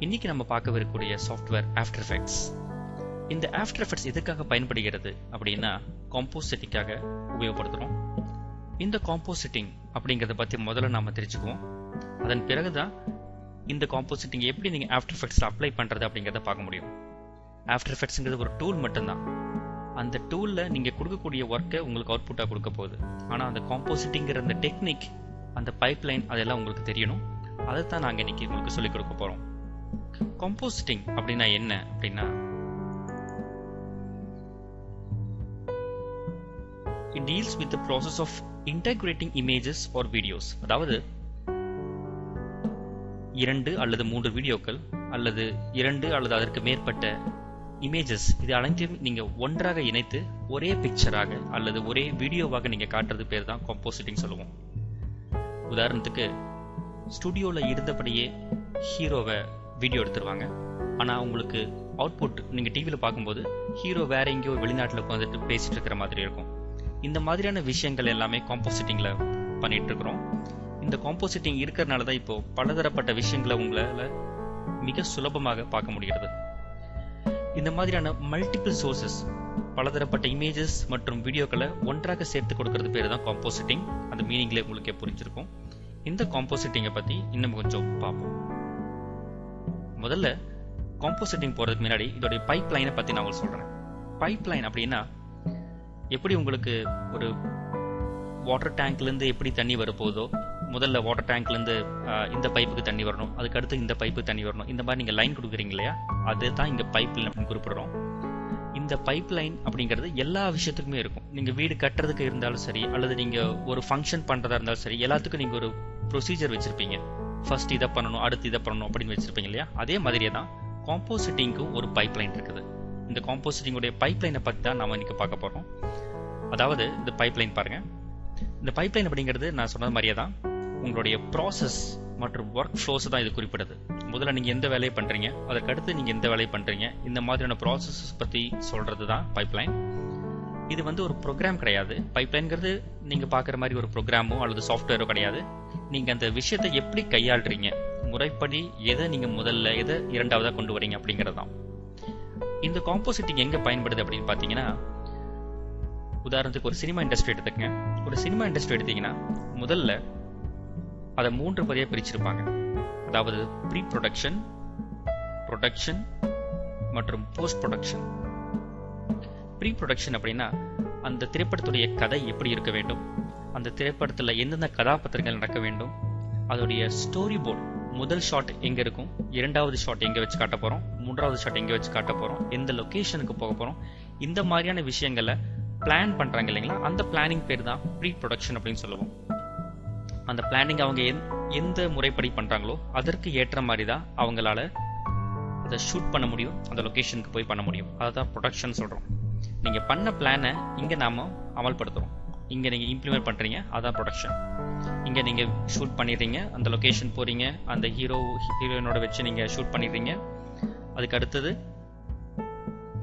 இன்னைக்கு நம்ம பார்க்கவிருக்கக்கூடிய software after effects. இந்த ஆஃப்டர் எஃபெக்ட்ஸ் எதுக்காக பயன்படுகிறது அப்படின்னா காம்போசிட்டிங்காக உபயோகப்படுத்துகிறோம். இந்த காம்போசிட்டிங் அப்படிங்கிறத பற்றி முதல்ல நாம தெரிஞ்சுக்குவோம். அதன் பிறகுதான் இந்த காம்போசிட்டிங் எப்படி நீங்கள் ஆஃப்டர் எஃபெக்ட்ஸில் அப்ளை பண்ணுறது அப்படிங்கிறத பார்க்க முடியும். ஆஃப்டர் எஃபெக்ட்ஸுங்கிறது ஒரு டூல் மட்டும்தான். அந்த டூலில் நீங்கள் கொடுக்கக்கூடிய ஒர்க்கை உங்களுக்கு அவுட்புட்டாக கொடுக்க போகுது. ஆனால் அந்த காம்போசிட்டிங்கிற அந்த டெக்னிக், அந்த பைப்லைன், அதெல்லாம் உங்களுக்கு தெரியணும். அதை தான் நாங்கள் இன்னைக்கு உங்களுக்கு சொல்லிக் கொடுக்க போகிறோம். காம்போசிட்டிங் அப்படின்னா என்ன அப்படின்னா, it deals with the process of integrating images or videos. அதாவது 2 அல்லது 3 வீடியோக்கள் அல்லது 2 அல்லது அதற்கு மேற்பட்ட இமேஜஸ், இது அனைத்தையும் நீங்க ஒன்றாக இணைத்து ஒரே பிக்சராக அல்லது ஒரே வீடியோவாக நீங்க காட்டுறது பேர் தான் காம்போசிட்டிங் சொல்லுவோம். உதாரணத்துக்கு ஸ்டுடியோல இருந்தபடியே ஹீரோவை வீடியோ எடுத்துருவாங்க. ஆனால் உங்களுக்கு அவுட்புட் நீங்கள் டிவியில் பார்க்கும்போது ஹீரோ வேற எங்கேயோ வெளிநாட்டில் உட்காந்துட்டு பேசிட்டு இருக்கிற மாதிரி இருக்கும். இந்த மாதிரியான விஷயங்கள் எல்லாமே காம்போசிட்டிங்கில் பண்ணிட்டு இருக்கிறோம். இந்த காம்போசிட்டிங் இருக்கிறதுனால தான் இப்போ பலதரப்பட்ட விஷயங்களை உங்களால் மிக சுலபமாக பார்க்க முடிகிறது. இந்த மாதிரியான மல்டிபிள் சோர்சஸ், பலதரப்பட்ட இமேஜஸ் மற்றும் வீடியோக்களை ஒன்றாக சேர்த்து கொடுக்கறது பேர் தான் காம்போசிட்டிங். அந்த மீனிங்லேயே உங்களுக்கே புரிஞ்சிருக்கும். இந்த காம்போசிட்டிங்கை பற்றி இன்னும் கொஞ்சம் பார்ப்போம். முதல்ல காம்போசிட்டிங் போகிறதுக்கு முன்னாடி இதோடைய பைப் லைனை பற்றி நான் உங்களுக்கு சொல்கிறேன். பைப் லைன் அப்படின்னா, எப்படி உங்களுக்கு ஒரு வாட்டர் டேங்க்லேருந்து எப்படி தண்ணி வரப்போதோ, முதல்ல வாட்டர் டேங்க்லேருந்து இந்த பைப்புக்கு தண்ணி வரணும், அதுக்கடுத்து இந்த பைப்புக்கு தண்ணி வரணும், இந்த மாதிரி நீங்கள் லைன் கொடுக்குறீங்க இல்லையா, அதுதான் இங்கே பைப் லைன் அப்படின்னு குறிப்பிடுறோம். இந்த பைப் லைன் அப்படிங்கிறது எல்லா விஷயத்துக்குமே இருக்கும். நீங்கள் வீடு கட்டுறதுக்கு இருந்தாலும் சரி, அல்லது நீங்கள் ஒரு ஃபங்க்ஷன் பண்ணுறதா இருந்தாலும் சரி, எல்லாத்துக்கும் நீங்கள் ஒரு ப்ரொசீஜர் வச்சுருப்பீங்க. ஃபர்ஸ்ட் இதை பண்ணணும், அடுத்து இதை பண்ணணும் அப்படின்னு வச்சிருப்பீங்க இல்லையா. அதே மாதிரியே தான் காம்போசிட்டிங்கும் ஒரு பைப் லைன் இருக்குது. இந்த காம்போசிட்டிங்குடைய பைப் லைனை பற்றி தான் நாம இன்னைக்கு பார்க்க போகிறோம். அதாவது இந்த பைப் லைன் பாருங்க. இந்த பைப் லைன் அப்படிங்கிறது நான் சொன்னது மாதிரியே தான் உங்களுடைய ப்ராசஸ் மற்றும் ஒர்க் ஃப்ளோஸ் தான் இது குறிப்பிடுது. முதல்ல நீங்கள் எந்த வேலையை பண்ணுறீங்க, அதற்கடுத்து நீங்கள் எந்த வேலையை பண்ணுறீங்க, இந்த மாதிரியான ப்ராசஸ் பற்றி சொல்கிறது தான் பைப் லைன். இது ஒரு ப்ரோக்ராம் கிடையாது. பைப்லைன்கிறது நீங்க பார்க்குற மாதிரி ஒரு ப்ரோக்ராமோ அல்லது சாஃப்ட்வேரோ கிடையாது. நீங்க அந்த விஷயத்தை எப்படி கையாளுறீங்க, முறைப்படி எதை நீங்க முதல்ல எதை இரண்டாவதா கொண்டு வரீங்க அப்படிங்கிறது தான். இந்த காம்போசிட்டிங் எங்க பயன்படுது அப்படின்னு பார்த்தீங்கன்னா, உதாரணத்துக்கு ஒரு சினிமா இண்டஸ்ட்ரி எடுத்துக்கங்க. ஒரு சினிமா இண்டஸ்ட்ரி எடுத்தீங்கன்னா முதல்ல அதை 3 பகுதியாக பிரிச்சிருப்பாங்க. அதாவது ப்ரீ ப்ரொடக்ஷன், ப்ரொடக்ஷன் மற்றும் போஸ்ட் ப்ரொடக்ஷன். ப்ரீ ப்ரொடக்ஷன் அப்படின்னா, அந்த திரைப்படத்துடைய கதை எப்படி இருக்க வேண்டும், அந்த திரைப்படத்தில் எந்தெந்த கதாபாத்திரங்கள் நடக்க வேண்டும், அதோடைய ஸ்டோரி போர்டு, முதல் ஷாட் எங்கே இருக்கும், 2வது ஷாட் எங்கே வச்சு காட்ட போகிறோம், 3வது ஷாட் எங்கே வச்சு காட்ட போகிறோம், எந்த லொக்கேஷனுக்கு போக போகிறோம், இந்த மாதிரியான விஷயங்களை பிளான் பண்ணுறாங்க இல்லைங்களா. அந்த பிளானிங் பேர் தான் ப்ரீ ப்ரொடக்ஷன் அப்படின்னு சொல்லுவோம். அந்த பிளானிங் அவங்க எந்த முறைப்படி பண்ணுறாங்களோ அதற்கு ஏற்ற மாதிரி தான் அவங்களால அதை ஷூட் பண்ண முடியும், அந்த லொக்கேஷனுக்கு போய் பண்ண முடியும். அதை தான் ப்ரொடக்ஷன் சொல்கிறோம். நீங்கள் பண்ண பிளானை இங்கே நாம அமல்படுத்துகிறோம், இங்கே நீங்கள் இம்ப்ளிமெண்ட் பண்ணுறீங்க, அதான் ப்ரொடக்ஷன். இங்கே நீங்கள் ஷூட் பண்ணிடுறீங்க, அந்த லொக்கேஷன் போகிறீங்க, அந்த ஹீரோயினோட வச்சு நீங்கள் ஷூட் பண்ணிடுறீங்க. அதுக்கு அடுத்தது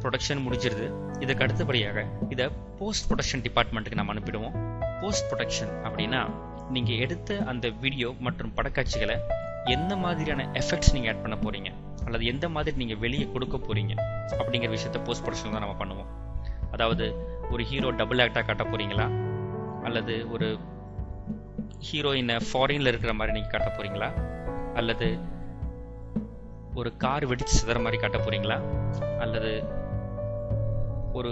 ப்ரொடக்ஷன் முடிஞ்சிருது. இதுக்கு அடுத்தபடியாக இதை போஸ்ட் ப்ரொடக்ஷன் டிபார்ட்மெண்ட்டுக்கு நம்ம அனுப்பிடுவோம். போஸ்ட் ப்ரொடக்ஷன் அப்படின்னா, நீங்கள் எடுத்த அந்த வீடியோ மற்றும் படக்காட்சிகளை எந்த மாதிரியான எஃபெக்ட்ஸ் நீங்கள் ஆட் பண்ண போகிறீங்க, அல்லது எந்த மாதிரி நீங்கள் வெளியே கொடுக்க போகிறீங்க அப்படிங்கிற விஷயத்த போஸ்ட் ப்ரொடக்ஷன் தான் நம்ம பண்ணுவோம். அதாவது ஒரு ஹீரோ டபுள் ஆக்டாக காட்ட போகிறீங்களா, அல்லது ஒரு ஹீரோயினை ஃபாரின்ல இருக்கிற மாதிரி நீங்கள் காட்ட போகிறீங்களா, அல்லது ஒரு கார் வெடிச்சு சிதற மாதிரி காட்ட போகிறீங்களா, அல்லது ஒரு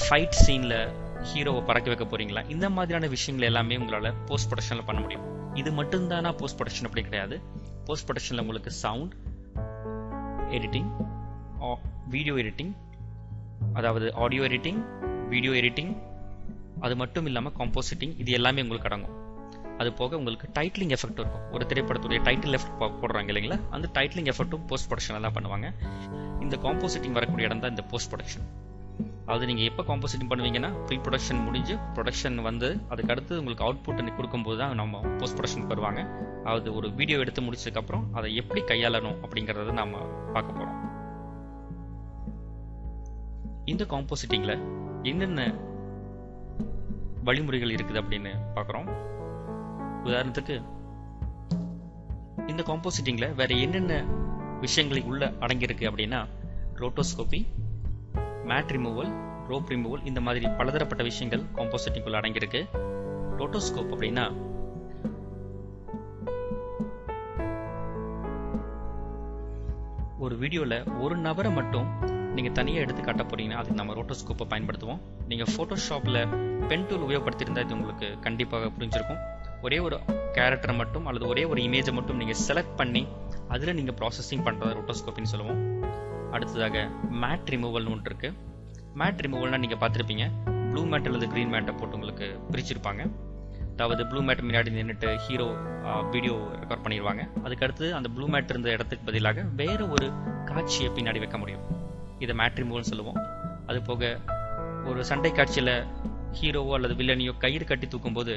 ஃபைட் சீனில் ஹீரோவை பறக்க வைக்க போகிறீங்களா, இந்த மாதிரியான விஷயங்கள் எல்லாமே உங்களால் போஸ்ட் ப்ரொடக்ஷனில் பண்ண முடியும். இது மட்டும்தானா போஸ்ட் ப்ரொடக்ஷன் அப்படி கிடையாது. போஸ்ட் ப்ரொடக்ஷனில் உங்களுக்கு சவுண்ட் எடிட்டிங், வீடியோ எடிட்டிங், அதாவது ஆடியோ எடிட்டிங், வீடியோ எடிட்டிங், அது மட்டும் இல்லாமல் காம்போசிட்டிங், இது எல்லாமே உங்களுக்கு அடங்கும். அது போக உங்களுக்கு டைட்டிலிங் எஃபெக்ட் இருக்கும். ஒரு திரைப்படத்துடைய டைட்டில் எஃபெக்ட் போடுறாங்க இல்லைங்களா, அந்த டைட்டிலிங் எஃபெக்ட்டும் போஸ்ட் ப்ரொடக்ஷனில் தான் பண்ணுவாங்க. இந்த காம்போசிட்டிங் வரக்கூடிய இடம் தான் இந்த போஸ்ட் ப்ரொடக்ஷன். அதாவது நீங்கள் எப்போ காம்போசிட்டிங் பண்ணுவீங்கன்னா, ப்ரீ ப்ரொடக்ஷன் முடிஞ்சு ப்ரொடக்ஷன் அதுக்கு அடுத்து உங்களுக்கு அவுட்புட் கொடுக்கும்போது தான் நம்ம போஸ்ட் ப்ரொடக்ஷனுக்கு வருவாங்க. அது ஒரு வீடியோ எடுத்து முடிச்சதுக்கப்புறம் அதை எப்படி கையாளணும் அப்படிங்கிறத நம்ம பார்க்க போகிறோம். இந்த காம்போசிட்டிங்ல என்னென்ன வழிமுறைகள் இருக்குது அப்படின்னு பார்க்குறோம். உதாரணத்துக்கு இந்த காம்போசிட்டிங்ல வேற என்னென்ன விஷயங்களை உள்ள அடங்கியிருக்கு அப்படின்னா ரோட்டோஸ்கோபி, மேட் ரிமூவல், ரோப் ரிமூவல், இந்த மாதிரி பலதரப்பட்ட விஷயங்கள் காம்போசிட்டிங்குள்ள அடங்கியிருக்கு. ரோட்டோஸ்கோப் அப்படின்னா ஒரு வீடியோல ஒரு நபரை மட்டும் நீங்க தனியாக எடுத்து காட்ட போறீங்கன்னா அதுக்கு நம்ம ரோட்டோஸ்கோப்பை பயன்படுத்துவோம். நீங்க போட்டோஷாப்ல பென் டூல் உபயோகப்படுத்தியிருந்தா இது உங்களுக்கு கண்டிப்பாக புரிஞ்சிருக்கும். ஒரே ஒரு கேரக்டரை மட்டும் அல்லது ஒரே ஒரு இமேஜை மட்டும் நீங்க செலக்ட் பண்ணி அதுல நீங்க ப்ராசஸிங் பண்றத ரோட்டோஸ்கோப்னு சொல்லுவோம். அடுத்ததாக மேட் ரிமூவல்னு ஒன்று இருக்கு. மேட் ரிமூவல்னா நீங்க பார்த்துருப்பீங்க, ப்ளூ மேட் அல்லது கிரீன் மேட்டை போட்டு உங்களுக்கு பிரிச்சிருப்பாங்க. அதாவது ப்ளூ மேட் முன்னாடி நின்றுட்டு ஹீரோ வீடியோ ரெக்கார்ட் பண்ணிடுவாங்க. அதுக்கடுத்து அந்த ப்ளூ மேட் இருந்த இடத்துக்கு பதிலாக வேற ஒரு காட்சியை பின்னாடி வைக்க முடியும். இதை மேட் ரிமூவல்னு சொல்லுவோம். அது போக ஒரு சண்டை காட்சியில் ஹீரோவோ அல்லது வில்லனியோ கயிறு கட்டி தூக்கும்போது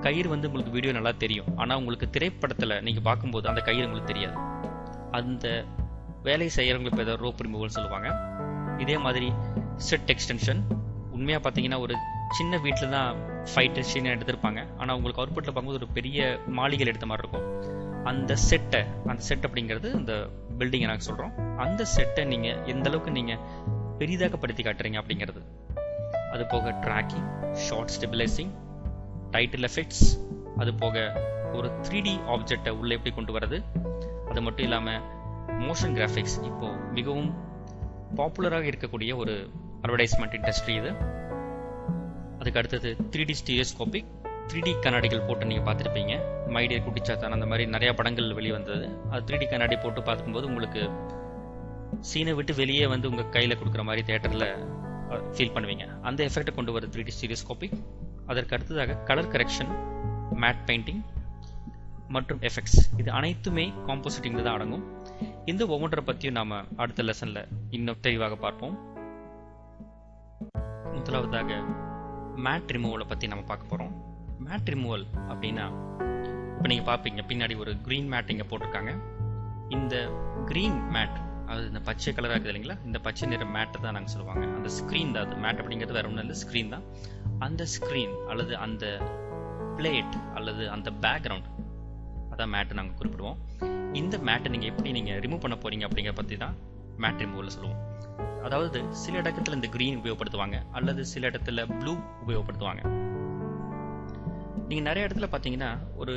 கயிறு உங்களுக்கு வீடியோ நல்லா தெரியும், ஆனால் உங்களுக்கு திரைப்படத்தில் நீங்கள் பார்க்கும்போது அந்த கயிறு உங்களுக்கு தெரியாது. அந்த வேலை செய்கிறவங்களுக்கு இப்போ ரோப் ரிமூவல் சொல்லுவாங்க. இதே மாதிரி செட் எக்ஸ்டென்ஷன், உண்மையாக பார்த்தீங்கன்னா ஒரு சின்ன வீட்டில் தான் ஃபைட் சீன் எடுத்திருப்பாங்க, ஆனால் உங்களுக்கு அவுட்புட்டில் பார்க்கும்போது ஒரு பெரிய மாளிகையில் எடுத்த மாதிரி இருக்கும். அந்த செட் அப்படிங்கிறது இந்த பில்டிங்கை நாங்கள் சொல்கிறோம். அந்த செட்டை நீங்கள் எந்த அளவுக்கு நீங்கள் பெரிதாகப்படுத்தி காட்டுறீங்க அப்படிங்கிறது. அது போக tracking, short stabilising, title effects, அது போக ஒரு 3D ஆப்ஜெக்டை உள்ளே எப்படி கொண்டு வரது. அது மட்டும் இல்லாமல் மோஷன் கிராஃபிக்ஸ் இப்போ மிகவும் பாப்புலராக இருக்கக்கூடிய ஒரு அட்வர்டைஸ்மெண்ட் இண்டஸ்ட்ரி இது. அதுக்கு அடுத்தது 3D ஸ்டீரியோஸ்கோபிக், 3D கண்ணாடிகள் போட்டு நீங்கள் பார்த்துருப்பீங்க. மைடியர் குட்டிச்சாத்தான் அந்த மாதிரி நிறைய படங்கள் வெளியே வந்தது. அது 3D கண்ணாடி போட்டு பார்க்கும்போது உங்களுக்கு சீனை விட்டு வெளியே உங்கள் கையில் கொடுக்குற மாதிரி தியேட்டரில் ஃபீல் பண்ணுவீங்க. அந்த எஃபெக்டை கொண்டு வர 3D ஸ்டீரியோஸ்கோபிக். அதற்கு அடுத்ததாக கலர் கரெக்ஷன், மேட் பெயிண்டிங் மற்றும் எஃபெக்ட்ஸ், இது அனைத்துமே காம்போசிட்டிங்கில் தான் அடங்கும். இந்த ஒவ்வொன்றை பற்றியும் நாம் அடுத்த லெசனில் இன்னும் தெளிவாக பார்ப்போம். முதலாவதாக மேட் ரிமூவலை பற்றி நம்ம பார்க்க போகிறோம். மேட் ரிமூவல் அப்படின்னா இப்போ நீங்கள் பார்ப்பீங்க பின்னாடி ஒரு க்ரீன் மேட் இங்கே போட்டிருக்காங்க. இந்த க்ரீன் மேட், அது இந்த பச்சை கலராக இருக்குது இல்லைங்களா, இந்த பச்சை நிற மேட்டை தான் நாங்கள் சொல்லுவாங்க. அந்த ஸ்க்ரீன் தான், அது மேட் அப்படிங்கிறது வேற ஒன்றும் இல்லை, ஸ்க்ரீன் தான். அந்த ஸ்க்ரீன் அல்லது அந்த பிளேட் அல்லது அந்த பேக்ரவுண்ட், அதான் மேட்டை நாங்கள் குறிப்பிடுவோம். இந்த மேட்டை நீங்கள் எப்படி நீங்கள் ரிமூவ் பண்ண போறீங்க அப்படிங்கிற பற்றி தான் மேட் ரிமூவல் சொல்லுவோம். அதாவது சில இடத்துல இந்த கிரீன் உபயோகப்படுத்துவாங்க அல்லது சில இடத்துல ப்ளூ உபயோகப்படுத்துவாங்க. நீங்க நிறைய இடத்துல பாத்தீங்கன்னா ஒரு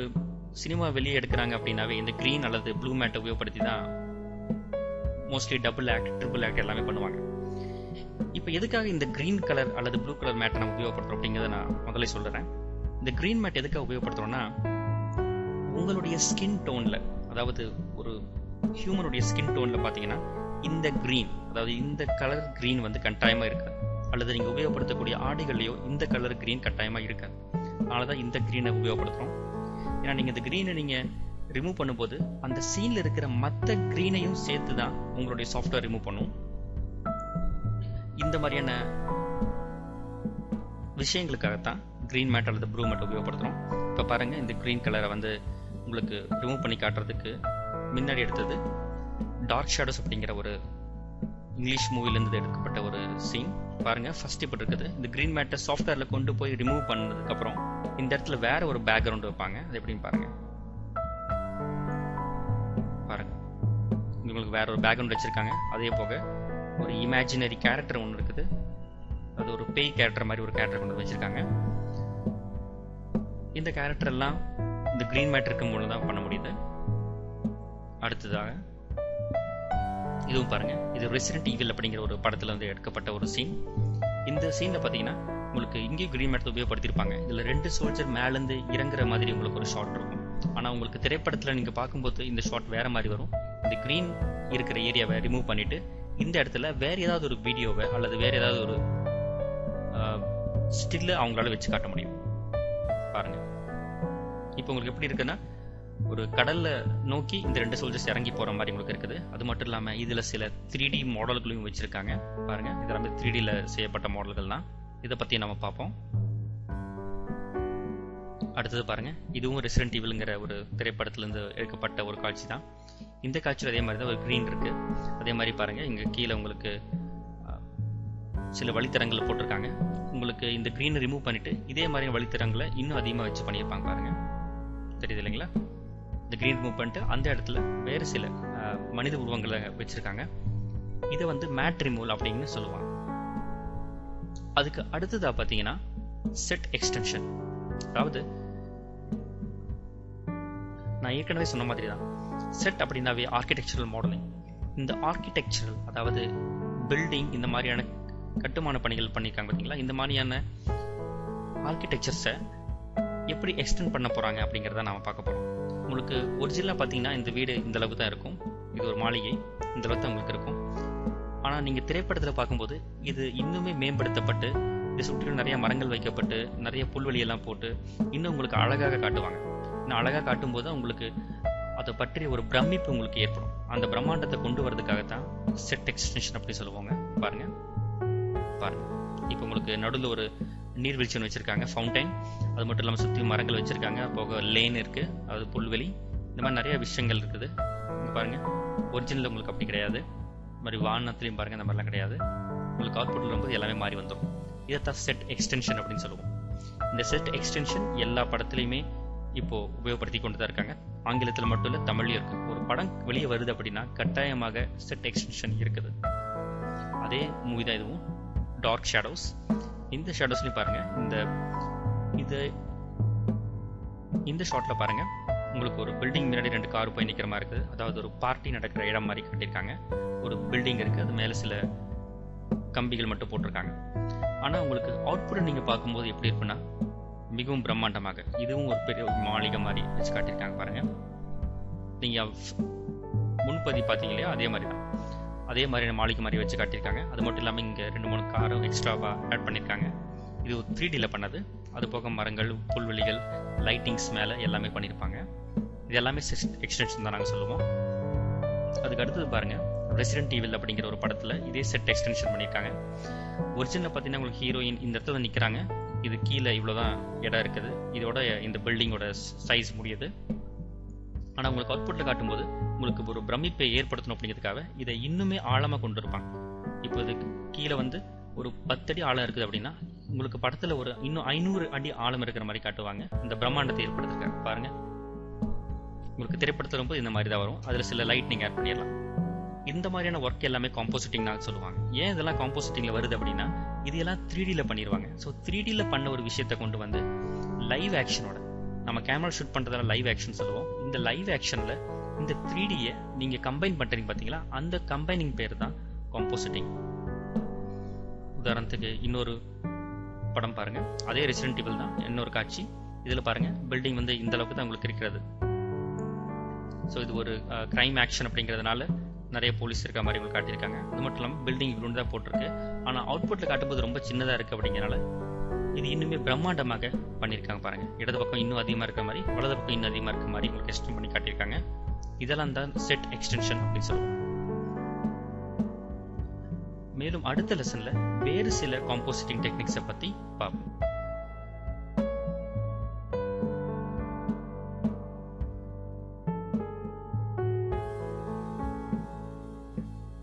சினிமா வெளியே எடுக்கிறாங்க அப்படின்னாவே இந்த கிரீன் அல்லது ப்ளூ மேட்டை உபயோகப்படுத்தி தான் mostly double act, triple act எல்லாமே பண்ணுவாங்க. இப்போ எதுக்காக இந்த கிரீன் கலர் அல்லது ப்ளூ கலர் மேட்டை நம்ம உபயோகப்படுத்துறோம் அப்படிங்கிறத நான் முதல்ல சொல்றேன். இந்த கிரீன் மேட் எதுக்காக உபயோகப்படுத்துறோம்னா உங்களுடைய ஸ்கின் டோன்ல, அதாவது ஒரு ஹியூமனுடைய ஸ்கின் டோன்ல பாத்தீங்கன்னா இந்த கிரீன், அதாவது இந்த கலர் கிரீன் கட்டாயமா இருக்காது. அல்லது நீங்க உபயோகப்படுத்தக்கூடிய ஆடைகள்லயோ இந்த கலர் கிரீன் கட்டாயமா இருக்காது. அதனாலதான் இந்த கிரீனை உபயோகப்படுத்துறோம். ஏன்னா நீங்க இந்த கிரீனை நீங்க ரிமூவ் பண்ணும்போது அந்த சீன்ல இருக்கிற மற்ற கிரீனையும் சேர்த்து தான் உங்களுடைய சாஃப்ட்வேர் ரிமூவ் பண்ணும். இந்த மாதிரியான விஷயங்களுக்காகத்தான் கிரீன் மேட் அல்லது ப்ளூ மேட் உபயோகப்படுத்துறோம். இப்ப பாருங்க, இந்த கிரீன் கலரை உங்களுக்கு ரிமூவ் பண்ணி காட்டுறதுக்கு முன்னாடி எடுத்தது டார்க் ஷேடோஸ் அப்படிங்கிற ஒரு இங்கிலீஷ் மூவிலேருந்து எடுக்கப்பட்ட ஒரு சீன். பாருங்க, ஃபர்ஸ்ட் இப்படி இருக்குது. இந்த கிரீன் மேட்டை சாஃப்ட்வேர்ல கொண்டு போய் ரிமூவ் பண்ணதுக்கு அப்புறம் இந்த இடத்துல வேற ஒரு பேக்ரவுண்ட் வைப்பாங்க. அது எப்படின்னு பாருங்க. பாருங்க, உங்களுக்கு வேற ஒரு பேக்ரவுண்ட் வச்சிருக்காங்க. அதே போக ஒரு இமேஜினரி கேரக்டர் ஒன்று இருக்குது. அது ஒரு பேய் கேரக்டர் மாதிரி ஒரு கேரக்டர் கொண்டு வச்சிருக்காங்க. இந்த கேரக்டர் எல்லாம் இந்த கிரீன் மேட் இருக்கும் போது தான் பண்ண முடியுது. அடுத்ததாக இதுவும் பாருங்க, இது ரெசிடென்ட் ஈவில் அப்படிங்கிற ஒரு படத்துல எடுக்கப்பட்ட ஒரு சீன். இந்த சீன்ல பாத்தீங்கன்னா உங்களுக்கு இங்கேயும் கிரீன் மேட் உபயோகப்படுத்திருப்பாங்க. இதுல 2 சோல்ஜர் மேல இருந்து இறங்குற மாதிரி உங்களுக்கு ஒரு ஷாட் இருக்கும். ஆனா உங்களுக்கு திரைப்படத்துல நீங்க பார்க்கும்போது இந்த ஷாட் வேற மாதிரி வரும். இந்த கிரீன் இருக்கிற ஏரியாவை ரிமூவ் பண்ணிட்டு இந்த இடத்துல வேற ஏதாவது ஒரு வீடியோவை அல்லது வேற ஏதாவது ஒரு ஸ்டில்ல அவங்களால வச்சு காட்ட முடியும். பாருங்க, இப்போ உங்களுக்கு எப்படி இருக்குன்னா ஒரு கடல்ல நோக்கி இந்த 2 சோல்ஜர்ஸ் இறங்கி போற மாதிரி உங்களுக்கு இருக்குது. அது மட்டும் இல்லாம இதுல சில 3D மாடல்களையும் வச்சிருக்காங்க. பாருங்க, இதெல்லாம் 3Dல செய்யப்பட்ட மாடல்கள் தான். இதை பத்தி நம்ம பார்ப்போம். அடுத்தது பாருங்க, இதுவும் ரெசிடென்ட் ஈவில்ங்கிற ஒரு திரைப்படத்துல இருந்து எடுக்கப்பட்ட ஒரு காட்சி தான். இந்த காட்சியில் அதே மாதிரி தான் ஒரு கிரீன் இருக்கு. அதே மாதிரி பாருங்க, இங்க கீழே உங்களுக்கு சில வழித்தரங்களை போட்டிருக்காங்க. உங்களுக்கு இந்த கிரீன் ரிமூவ் பண்ணிட்டு இதே மாதிரி வழித்தரங்களை இன்னும் அதிகமாக வச்சு பண்ணியிருப்பாங்க. பாருங்க, தெரியுது இல்லைங்களா? இந்த கிரீன் ரிமூவ் பண்ணிட்டு அந்த இடத்துல வேறு சில மனித உருவங்களை வச்சிருக்காங்க. இதை வந்து மேட் ரிமூவல் அப்படின்னு சொல்லுவாங்க. அதுக்கு அடுத்ததா பார்த்தீங்கன்னா செட் எக்ஸ்டென்ஷன். அதாவது நான் ஏற்கனவே சொன்ன மாதிரி தான், செட் அப்படின்னாவே ஆர்கிடெக்சரல் மாடலிங். இந்த ஆர்கிடெக்சரல் அதாவது பில்டிங் இந்த மாதிரியான கட்டுமான பணிகள் பண்ணியிருக்காங்க பார்த்தீங்களா, இந்த மாதிரியான ஆர்கிடெக்சர்ஸை எப்படி எக்ஸ்டெண்ட் பண்ண போகிறாங்க அப்படிங்கிறத நாம் பார்க்க போகிறோம். உங்களுக்கு ஒரிஜினலாக பார்த்தீங்கன்னா இந்த வீடு இந்த அளவுக்கு தான் இருக்கும், இது ஒரு மாளிகை இந்த அளவுக்கு தான் உங்களுக்கு இருக்கும். ஆனால் நீங்கள் திரைப்படத்தில் பார்க்கும்போது இது இன்னுமே மேம்படுத்தப்பட்டு இதை சுற்றிலும் நிறைய மரங்கள் வைக்கப்பட்டு நிறைய புல்வெளியெல்லாம் போட்டு இன்னும் உங்களுக்கு அழகாக காட்டுவாங்க. இன்னும் அழகாக காட்டும்போது உங்களுக்கு அதை பற்றிய ஒரு பிரமிப்பு உங்களுக்கு ஏற்படும். அந்த பிரம்மாண்டத்தை கொண்டு வரதுக்காகத்தான் செட் எக்ஸ்டென்ஷன் அப்படி சொல்லுவாங்க. பாருங்க பாருங்க, இப்போ உங்களுக்கு நடுவில் ஒரு நீர்வீழ்ச்சி வச்சிருக்காங்க, ஃபவுண்டைன். அது மட்டும் இல்லாமல் சுற்றி மரங்கள் வச்சிருக்காங்க, போக லேன் இருக்கு, அது புல்வெளி, இந்த மாதிரி நிறைய விஷயங்கள் இருக்குது. இங்கே பாருங்க, ஒரிஜினல் உங்களுக்கு அப்படி கிடையாது. இந்த மாதிரி வானத்துலையும் பாருங்க, இந்த மாதிரிலாம் கிடையாது. உங்களுக்கு அவுட்புட்டில் வரும்போது எல்லாமே மாறி வந்துடும். இதைத்தான் செட் எக்ஸ்டென்ஷன் அப்படின்னு சொல்லுவோம். இந்த செட் எக்ஸ்டென்ஷன் எல்லா படத்துலையுமே இப்போ உபயோகப்படுத்தி கொண்டு தான் இருக்காங்க. ஆங்கிலத்தில் மட்டும் இல்லை, தமிழ்லையும் இருக்கு. ஒரு படம் வெளியே வருது அப்படின்னா கட்டாயமாக செட் எக்ஸ்டென்ஷன் இருக்குது. அதே மூவி தான் இதுவும், டார்க் ஷேடோஸ். இந்த ஷேடோஸ்லையும் பாருங்க, இந்த ஷாட்ல பாருங்க, உங்களுக்கு ஒரு பில்டிங் முன்னாடி 2 கார் போய் நிற்கிற மாதிரி இருக்குது. அதாவது ஒரு பார்ட்டி நடக்கிற இடம் மாதிரி கட்டியிருக்காங்க. ஒரு பில்டிங் இருக்கு, அது மேலே சில கம்பிகள் மட்டும் போட்டிருக்காங்க. ஆனால் உங்களுக்கு அவுட்புட்டை நீங்கள் பார்க்கும்போது எப்படி இருக்குன்னா மிகவும் பிரம்மாண்டமாக, இதுவும் ஒரு பெரிய மாளிகை மாதிரி வச்சு காட்டியிருக்காங்க பாருங்க. நீங்கள் முன்பதி பார்த்தீங்க இல்லையா, அதே மாதிரி தான், அதே மாதிரி மாளிகை மாதிரி வச்சு காட்டியிருக்காங்க. அது மட்டும் இல்லாமல் இங்கே 2-3 காரும் எக்ஸ்ட்ராவாக ஆட் பண்ணியிருக்காங்க. இது ஒரு 3Dல பண்ணது. அது போக மரங்கள், புல்வெளிகள், லைட்டிங்ஸ் மேலே எல்லாமே பண்ணியிருப்பாங்க. இது எல்லாமே எக்ஸ்டென்ஷன் தான் நாங்கள் சொல்லுவோம். அதுக்கு அடுத்தது பாருங்க, ரெசிடென்ட் ஈவில் அப்படிங்கிற ஒரு படத்தில் இதே செட் எக்ஸ்டென்ஷன் பண்ணியிருக்காங்க. ஒரிஜினல் பார்த்தீங்கன்னா உங்களுக்கு ஹீரோயின் இந்த இடத்துல நிற்கிறாங்க, இது கீழே இவ்வளோதான் இடம் இருக்குது, இதோட இந்த பில்டிங்கோட சைஸ் முடியுது. ஆனால் உங்களுக்கு அவுட்புட்டில் காட்டும்போது உங்களுக்கு ஒரு பிரமிப்பை ஏற்படுத்தணும் அப்படிங்கிறதுக்காக இதை இன்னுமே ஆழமாக கொண்டு இருப்பாங்க. இப்போ இது கீழே வந்து ஒரு 10 அடி ஆழம் இருக்குது அப்படின்னா உங்களுக்கு படத்தில் ஒரு இன்னும் 500 அடி ஆழம் இருக்கிற மாதிரி காட்டுவாங்க. இந்த பிரம்மாண்டத்தை ஏற்படுத்திருக்காங்க பாருங்க. உங்களுக்கு திரைப்படத்தில் ரொம்ப இந்த மாதிரி தான் வரும். அதில் சில லைட் நீங்கள் ஆட் பண்ணிடலாம். இந்த மாதிரியான ஒர்க் எல்லாமே காம்போசிட்டிங் தான் சொல்லுவாங்க. ஏன் இதெல்லாம் காம்போசிட்டிங்கில் வருது அப்படின்னா இதெல்லாம் 3Dல பண்ணிடுவாங்க. ஸோ 3Dல பண்ண ஒரு விஷயத்தை கொண்டு வந்து லைவ் ஆக்ஷனோட, நம்ம கேமரா ஷூட் பண்ணுறதால லைவ் ஆக்ஷன் சொல்லுவோம். இந்த லைவ் ஆக்ஷனில் இந்த 3Dயை நீங்கள் கம்பைன் பண்ணுறீங்க பார்த்தீங்களா, அந்த கம்பைனிங் பேர் தான் காம்போசிட்டிங். உதாரணத்துக்கு இன்னொரு படம் பாருங்க, அதே ரெசிடென்ட் ஈவில் தான், இன்னொரு காட்சி. இதில் பாருங்க, பில்டிங் வந்து இந்த அளவுக்கு தான் உங்களுக்கு இருக்கிறது. ஸோ இது ஒரு கிரைம் ஆக்ஷன் அப்படிங்கிறதுனால நிறைய போலீஸ் இருக்க மாதிரி உங்களுக்கு காட்டியிருக்காங்க. அது மட்டும் இல்லாமல் பில்டிங் இவ்வளோ தான் போட்டிருக்கு. ஆனால் அவுட்புட்டில் காட்டும்போது ரொம்ப சின்னதாக இருக்குது அப்படிங்கிறனால இது இன்னுமே பிரம்மாண்டமாக பண்ணியிருக்காங்க பாருங்க. இடது பக்கம் இன்னும் அதிகமாக இருக்கிற மாதிரி, வலது பக்கம் இன்னும் அதிகமாக இருக்கிற மாதிரி உங்களுக்கு எக்ஸ்டெண்ட் பண்ணி காட்டியிருக்காங்க. இதெல்லாம் தான் செட் எக்ஸ்டென்ஷன் அப்படின்னு சொல்லுவோம். மேலும் அடுத்த லெசன்ல வேறு சில காம்போசிட்டிங் டெக்னிக்ஸை பற்றி பார்ப்போம்.